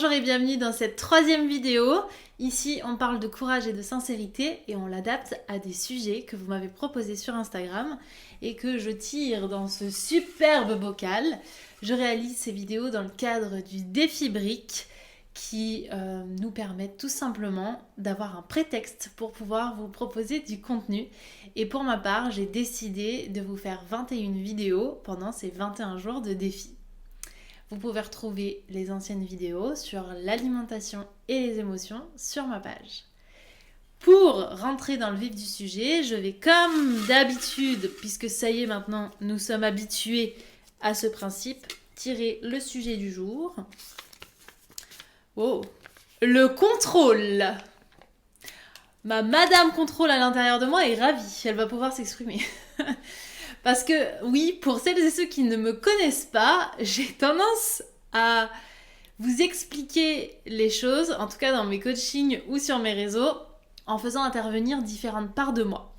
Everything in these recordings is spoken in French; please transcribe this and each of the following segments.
Bonjour et bienvenue dans cette troisième vidéo. Ici, on parle de courage et de sincérité et on l'adapte à des sujets que vous m'avez proposés sur Instagram et que je tire dans ce superbe bocal. Je réalise ces vidéos dans le cadre du défi brique qui nous permettent tout simplement d'avoir un prétexte pour pouvoir vous proposer du contenu. Et pour ma part, j'ai décidé de vous faire 21 vidéos pendant ces 21 jours de défi. Vous pouvez retrouver les anciennes vidéos sur l'alimentation et les émotions sur ma page. Pour rentrer dans le vif du sujet, je vais comme d'habitude, puisque ça y est maintenant, nous sommes habitués à ce principe, tirer le sujet du jour. Oh, le contrôle. Ma Madame Contrôle à l'intérieur de moi est ravie, elle va pouvoir s'exprimer. Parce que oui, pour celles et ceux qui ne me connaissent pas, j'ai tendance à vous expliquer les choses, en tout cas dans mes coachings ou sur mes réseaux, en faisant intervenir différentes parts de moi.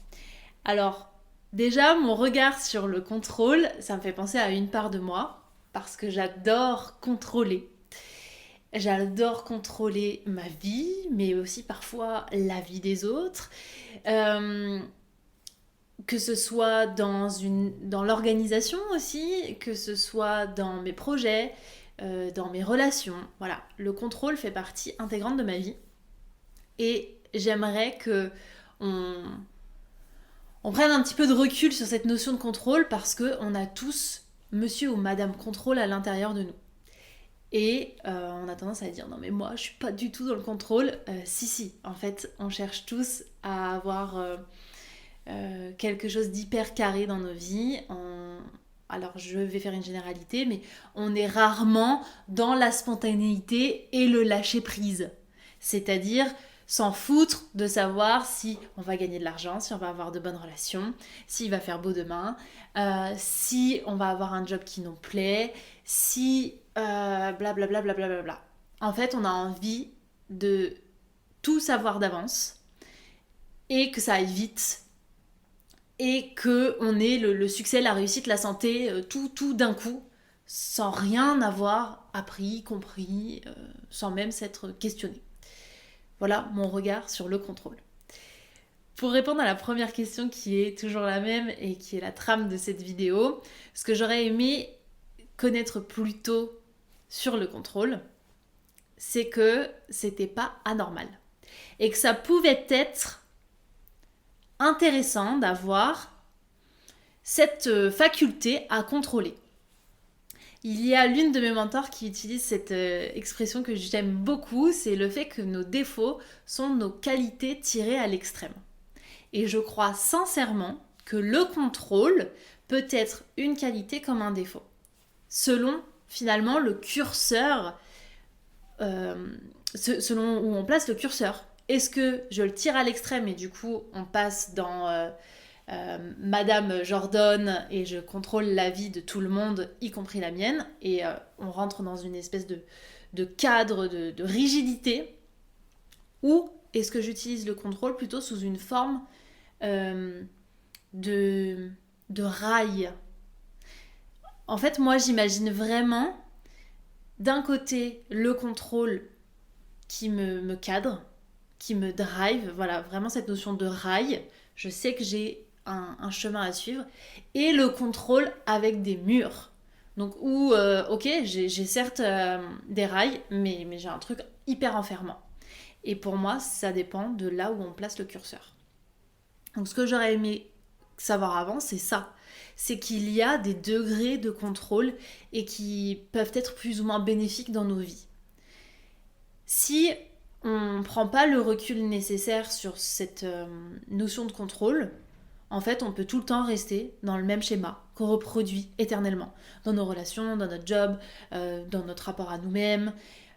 Alors, déjà, mon regard sur le contrôle, ça me fait penser à une part de moi, parce que j'adore contrôler. J'adore contrôler ma vie, mais aussi parfois la vie des autres. Que ce soit dans l'organisation aussi, que ce soit dans mes projets, dans mes relations. Voilà, le contrôle fait partie intégrante de ma vie. Et j'aimerais qu'on prenne un petit peu de recul sur cette notion de contrôle parce qu'on a tous monsieur ou madame contrôle à l'intérieur de nous. Et on a tendance à dire non mais moi je suis pas du tout dans le contrôle. Si, en fait on cherche tous à avoir quelque chose d'hyper carré dans nos vies. Alors je vais faire une généralité, mais on est rarement dans la spontanéité et le lâcher prise. C'est-à-dire s'en foutre de savoir si on va gagner de l'argent, si on va avoir de bonnes relations, s'il va faire beau demain, si on va avoir un job qui nous plaît, si blablabla. Bla. En fait, on a envie de tout savoir d'avance et que ça aille vite et qu'on ait le succès, la réussite, la santé, tout d'un coup, sans rien avoir appris, compris, sans même s'être questionné. Voilà mon regard sur le contrôle. Pour répondre à la première question qui est toujours la même et qui est la trame de cette vidéo, ce que j'aurais aimé connaître plus tôt sur le contrôle, c'est que c'était pas anormal et que ça pouvait être intéressant d'avoir cette faculté à contrôler. Il y a l'une de mes mentors qui utilise cette expression que j'aime beaucoup, c'est le fait que nos défauts sont nos qualités tirées à l'extrême. Et je crois sincèrement que le contrôle peut être une qualité comme un défaut, selon finalement le curseur, selon où on place le curseur. Est-ce que je le tire à l'extrême et du coup on passe dans Madame Jordan et je contrôle la vie de tout le monde, y compris la mienne, et on rentre dans une espèce de cadre, de rigidité, ou est-ce que j'utilise le contrôle plutôt sous une forme de rail. En fait, moi j'imagine vraiment d'un côté le contrôle qui me cadre, qui me drive, voilà, vraiment cette notion de rail. Je sais que j'ai un chemin à suivre. Et le contrôle avec des murs. Donc, où, ok, j'ai certes des rails, mais j'ai un truc hyper enfermant. Et pour moi, ça dépend de là où on place le curseur. Donc, ce que j'aurais aimé savoir avant, c'est ça. C'est qu'il y a des degrés de contrôle et qui peuvent être plus ou moins bénéfiques dans nos vies. Si on ne prend pas le recul nécessaire sur cette notion de contrôle, en fait, on peut tout le temps rester dans le même schéma qu'on reproduit éternellement, dans nos relations, dans notre job, dans notre rapport à nous-mêmes.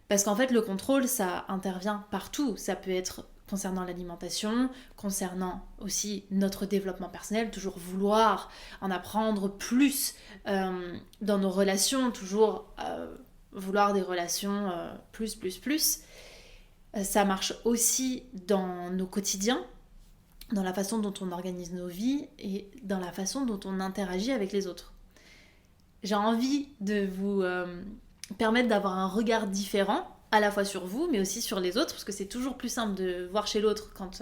Parce qu'en fait, le contrôle, ça intervient partout. Ça peut être concernant l'alimentation, concernant aussi notre développement personnel, toujours vouloir en apprendre plus dans nos relations, toujours vouloir des relations plus. Ça marche aussi dans nos quotidiens, dans la façon dont on organise nos vies et dans la façon dont on interagit avec les autres. J'ai envie de vous permettre d'avoir un regard différent à la fois sur vous, mais aussi sur les autres, parce que c'est toujours plus simple de voir chez l'autre quand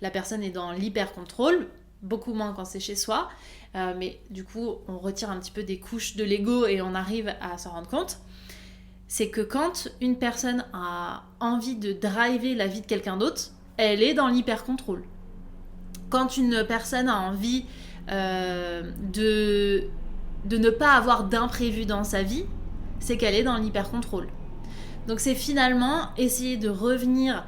la personne est dans l'hyper-contrôle, beaucoup moins quand c'est chez soi. Mais du coup, on retire un petit peu des couches de l'ego et on arrive à s'en rendre compte. C'est que quand une personne a envie de driver la vie de quelqu'un d'autre, elle est dans l'hyper-contrôle. Quand une personne a envie de ne pas avoir d'imprévu dans sa vie, c'est qu'elle est dans l'hyper-contrôle. Donc c'est finalement essayer de revenir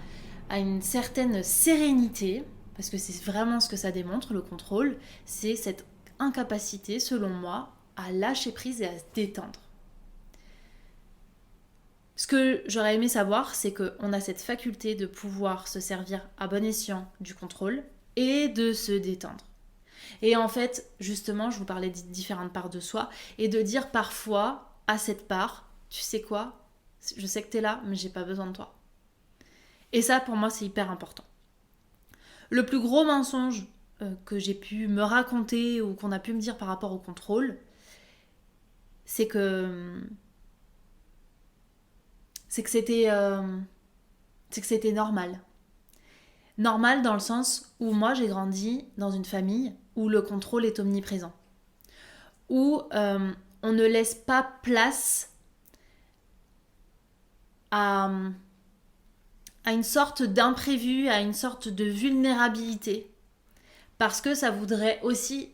à une certaine sérénité, parce que c'est vraiment ce que ça démontre, le contrôle, c'est cette incapacité, selon moi, à lâcher prise et à se détendre. Ce que j'aurais aimé savoir, c'est qu'on a cette faculté de pouvoir se servir à bon escient du contrôle et de se détendre. Et en fait, justement, je vous parlais de différentes parts de soi, et de dire parfois à cette part, tu sais quoi, je sais que t'es là, mais j'ai pas besoin de toi. Et ça, pour moi, c'est hyper important. Le plus gros mensonge que j'ai pu me raconter ou qu'on a pu me dire par rapport au contrôle, c'est que c'était normal. Normal dans le sens où moi j'ai grandi dans une famille où le contrôle est omniprésent. Où on ne laisse pas place à une sorte d'imprévu, à une sorte de vulnérabilité. Parce que ça voudrait aussi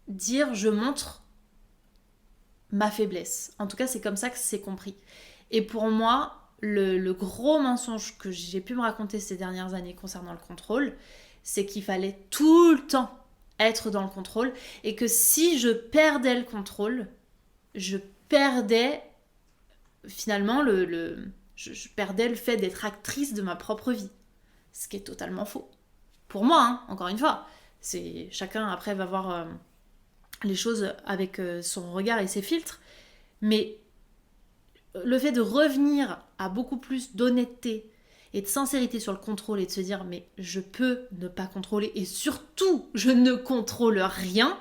dire je montre ma faiblesse. En tout cas, c'est comme ça que c'est compris. Et pour moi, le gros mensonge que j'ai pu me raconter ces dernières années concernant le contrôle, c'est qu'il fallait tout le temps être dans le contrôle et que si je perdais le contrôle, je perdais finalement je perdais le fait d'être actrice de ma propre vie. Ce qui est totalement faux. Pour moi, hein, encore une fois, c'est chacun après va voir les choses avec son regard et ses filtres, mais le fait de revenir à beaucoup plus d'honnêteté et de sincérité sur le contrôle et de se dire mais je peux ne pas contrôler et surtout je ne contrôle rien,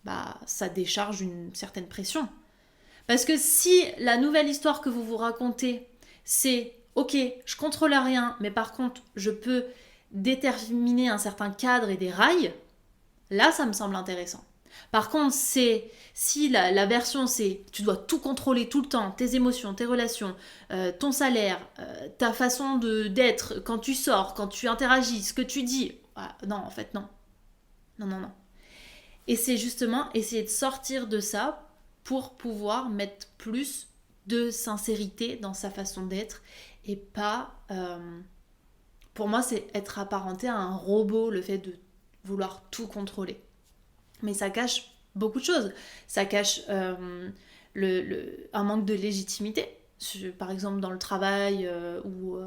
bah ça décharge une certaine pression. Parce que si la nouvelle histoire que vous vous racontez c'est ok, je contrôle rien, mais par contre je peux déterminer un certain cadre et des rails, là ça me semble intéressant. Par contre, si la version c'est tu dois tout contrôler tout le temps, tes émotions, tes relations, ton salaire, ta façon d'être quand tu sors, quand tu interagis, ce que tu dis, non en fait non. Non. Et c'est justement essayer de sortir de ça pour pouvoir mettre plus de sincérité dans sa façon d'être et pas... pour moi, c'est être apparenté à un robot, le fait de vouloir tout contrôler. Mais ça cache beaucoup de choses. Ça cache un manque de légitimité, par exemple dans le travail ou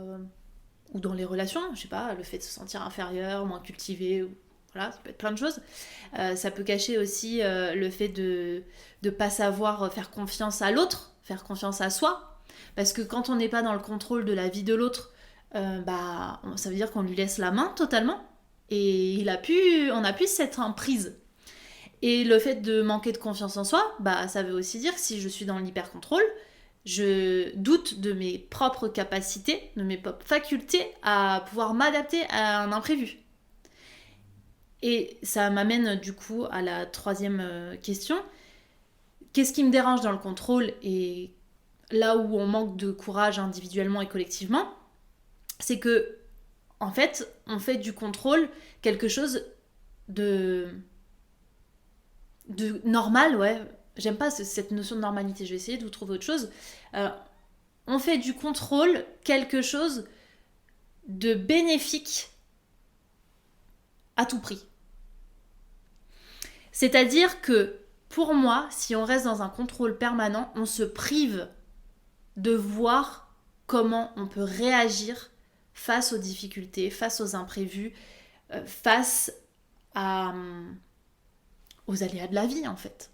dans les relations, je sais pas, le fait de se sentir inférieur, moins cultivé, ou, voilà, ça peut être plein de choses. Ça peut cacher aussi le fait de ne pas savoir faire confiance à l'autre, faire confiance à soi. Parce que quand on n'est pas dans le contrôle de la vie de l'autre, ça veut dire qu'on lui laisse la main totalement. Et on a pu s'être en prise. Et le fait de manquer de confiance en soi, ça veut aussi dire que si je suis dans l'hyper-contrôle, je doute de mes propres capacités, de mes propres facultés à pouvoir m'adapter à un imprévu. Et ça m'amène du coup à la troisième question. Qu'est-ce qui me dérange dans le contrôle et là où on manque de courage individuellement et collectivement, c'est que, en fait, on fait du contrôle quelque chose de normal, ouais. J'aime pas cette notion de normalité, je vais essayer de vous trouver autre chose. On fait du contrôle quelque chose de bénéfique à tout prix. C'est-à-dire que, pour moi, si on reste dans un contrôle permanent, on se prive de voir comment on peut réagir face aux difficultés, face aux imprévus, face aux aléas de la vie, en fait.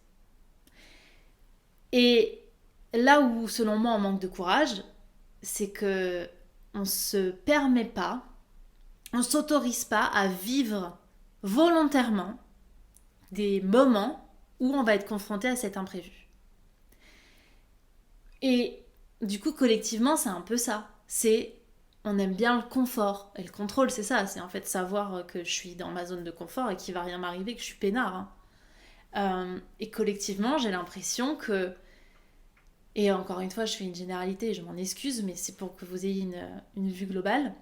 Et là où, selon moi, on manque de courage, c'est que on se permet pas, on s'autorise pas à vivre volontairement des moments où on va être confronté à cet imprévu. Et du coup, collectivement, c'est un peu ça. On aime bien le confort. Et le contrôle, c'est ça. C'est en fait savoir que je suis dans ma zone de confort et qu'il va rien m'arriver, que je suis peinard. Hein. Et collectivement, j'ai l'impression que... Et encore une fois, je fais une généralité, je m'en excuse, mais c'est pour que vous ayez une vue globale.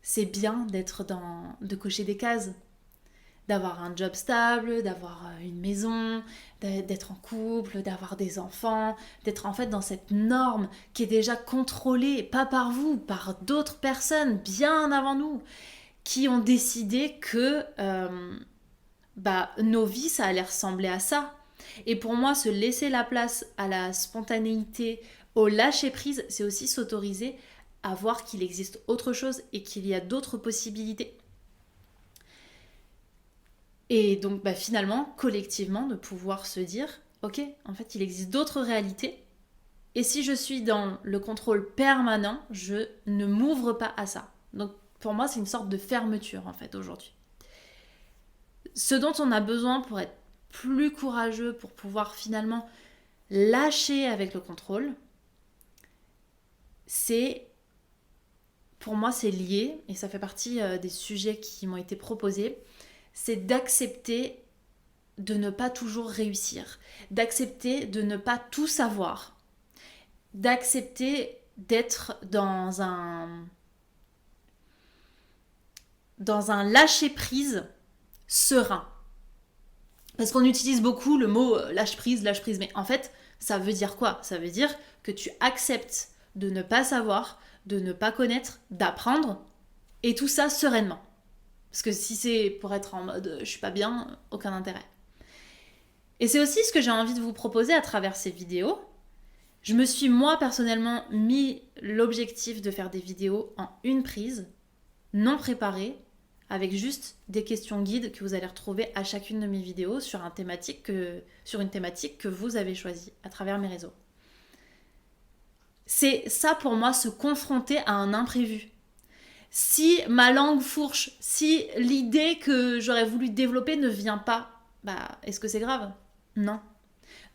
C'est bien de cocher des cases. D'avoir un job stable, d'avoir une maison, d'être en couple, d'avoir des enfants, d'être en fait dans cette norme qui est déjà contrôlée, pas par vous, par d'autres personnes bien avant nous, qui ont décidé que nos vies, ça allait ressembler à ça. Et pour moi, se laisser la place à la spontanéité, au lâcher-prise, c'est aussi s'autoriser à voir qu'il existe autre chose et qu'il y a d'autres possibilités. Et donc finalement, collectivement, de pouvoir se dire, ok, en fait, il existe d'autres réalités. Et si je suis dans le contrôle permanent, je ne m'ouvre pas à ça. Donc pour moi, c'est une sorte de fermeture, en fait, aujourd'hui. Ce dont on a besoin pour être plus courageux, pour pouvoir finalement lâcher avec le contrôle, pour moi, c'est lié, et ça fait partie des sujets qui m'ont été proposés, c'est d'accepter de ne pas toujours réussir, d'accepter de ne pas tout savoir, d'accepter d'être dans un lâcher-prise serein. Parce qu'on utilise beaucoup le mot lâche-prise, mais en fait, ça veut dire quoi? Ça veut dire que tu acceptes de ne pas savoir, de ne pas connaître, d'apprendre, et tout ça sereinement. Parce que si c'est pour être en mode je suis pas bien, aucun intérêt. Et c'est aussi ce que j'ai envie de vous proposer à travers ces vidéos. Je me suis moi personnellement mis l'objectif de faire des vidéos en une prise, non préparée, avec juste des questions guides que vous allez retrouver à chacune de mes vidéos sur une thématique que vous avez choisie à travers mes réseaux. C'est ça pour moi, se confronter à un imprévu. Si ma langue fourche, si l'idée que j'aurais voulu développer ne vient pas, est-ce que c'est grave? Non.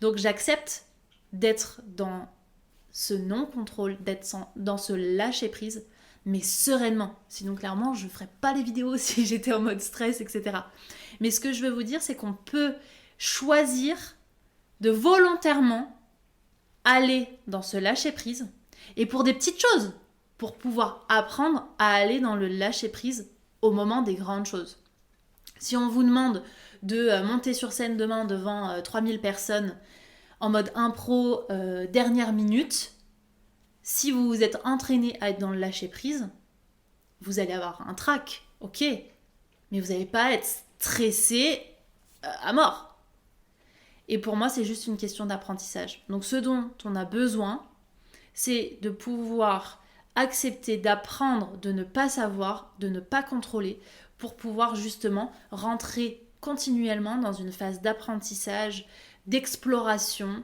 Donc j'accepte d'être dans ce non-contrôle, d'être dans ce lâcher-prise, mais sereinement. Sinon, clairement, je ne ferais pas les vidéos si j'étais en mode stress, etc. Mais ce que je veux vous dire, c'est qu'on peut choisir de volontairement aller dans ce lâcher-prise, et pour des petites choses, pour pouvoir apprendre à aller dans le lâcher-prise au moment des grandes choses. Si on vous demande de monter sur scène demain devant 3000 personnes en mode impro dernière minute, si vous vous êtes entraîné à être dans le lâcher-prise, vous allez avoir un trac, ok, mais vous n'allez pas être stressé à mort. Et pour moi, c'est juste une question d'apprentissage. Donc ce dont on a besoin, c'est de pouvoir accepter d'apprendre, de ne pas savoir, de ne pas contrôler, pour pouvoir justement rentrer continuellement dans une phase d'apprentissage, d'exploration,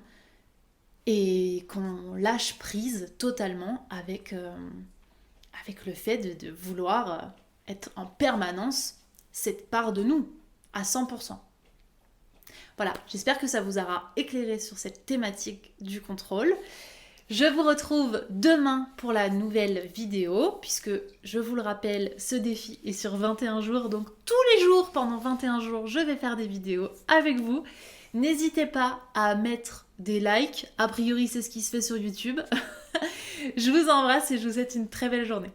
et qu'on lâche prise totalement avec le fait de vouloir être en permanence cette part de nous, à 100%. Voilà, j'espère que ça vous aura éclairé sur cette thématique du contrôle. Je vous retrouve demain pour la nouvelle vidéo, puisque je vous le rappelle, ce défi est sur 21 jours, donc tous les jours, pendant 21 jours, je vais faire des vidéos avec vous. N'hésitez pas à mettre des likes, a priori c'est ce qui se fait sur YouTube. Je vous embrasse et je vous souhaite une très belle journée.